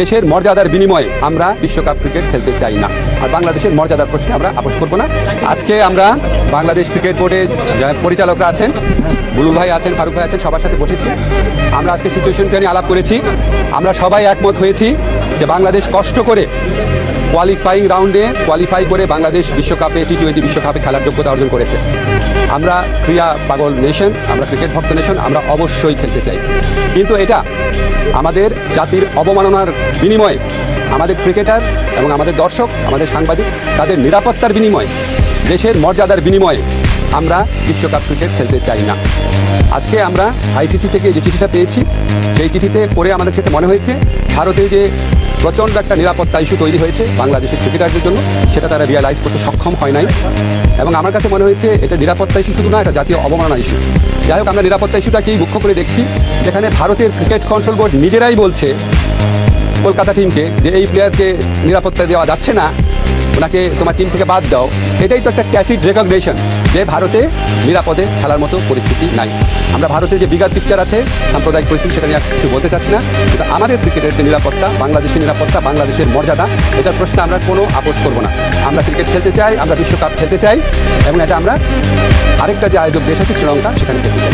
দেশের মর্যাদার বিনিময়ে আমরা বিশ্বকাপ ক্রিকেট খেলতে চাই না। আর বাংলাদেশের মর্যাদার প্রশ্নে আমরা আপোষ করব না। আজকে আমরা বাংলাদেশ ক্রিকেট বোর্ডের যারা পরিচালকরা আছেন, বুলুল ভাই আছেন, ফারুক ভাই আছেন, সবার সাথে বসেছি। আমরা আজকে সিচুয়েশনটা নিয়ে আলাপ করেছি। আমরা সবাই একমত হয়েছি যে বাংলাদেশ কষ্ট করে কোয়ালিফাইং রাউন্ডে কোয়ালিফাই করে বাংলাদেশ বিশ্বকাপে টি-20 বিশ্বকাপে খেলার যোগ্যতা অর্জন করেছে। আমরা ক্রীড়া পাগল নেশন, আমরা ক্রিকেট ভক্ত নেশন, আমরা অবশ্যই খেলতে চাই। কিন্তু এটা আমাদের জাতির অবমাননার বিনিময়ে, আমাদের ক্রিকেটার এবং আমাদের দর্শক, আমাদের সাংবাদিক, তাদের নিরাপত্তার বিনিময়ে, দেশের মর্যাদার বিনিময়ে আমরা বিশ্বকাপ ক্রিকেট খেলতে চাই না। আজকে আমরা আইসিসি থেকে যে চিঠিটা পেয়েছি, সেই চিঠিতে পড়ে আমাদের কাছে মনে হয়েছে ভারতে যে প্রচণ্ড একটা নিরাপত্তা ইস্যু তৈরি হয়েছে বাংলাদেশের ক্রিকেটারদের জন্য, সেটা তারা রিয়ালাইজ করতে সক্ষম হয় নাই। এবং আমার কাছে মনে হয়েছে এটা নিরাপত্তা ইস্যু শুধু না, এটা জাতীয় অবমাননা ইস্যু। যাই হোক, আমরা নিরাপত্তা ইস্যুটাকেই মুখ্য করে দেখছি, যেখানে ভারতের ক্রিকেট কন্ট্রোল বোর্ড নিজেরাই বলছে কলকাতা টিমকে যে এই প্লেয়ারকে নিরাপত্তা দেওয়া যাচ্ছে না, ওনাকে তোমার টিম থেকে বাদ দাও। এটাই তো একটা ট্যাসিট রেকগনিশন যে ভারতে নিরাপদে খেলার মতো পরিস্থিতি নাই। আমরা ভারতের যে বিগার পিকচার আছে, সাম্প্রদায়িক পরিস্থিতি, সেটা নিয়ে কিছু বলতে চাচ্ছি না। কিন্তু আমাদের ক্রিকেটের যে নিরাপত্তা, বাংলাদেশের নিরাপত্তা, বাংলাদেশের মর্যাদা, এটার প্রশ্নে আমরা কোনো আপোষ করব না। আমরা ক্রিকেট খেলতে চাই, আমরা বিশ্বকাপ খেলতে চাই, এবং এটা আমরা আরেকটা যে আয়োজক দেশ আছে শ্রীলঙ্কা, সেখানে খেলতে চাই।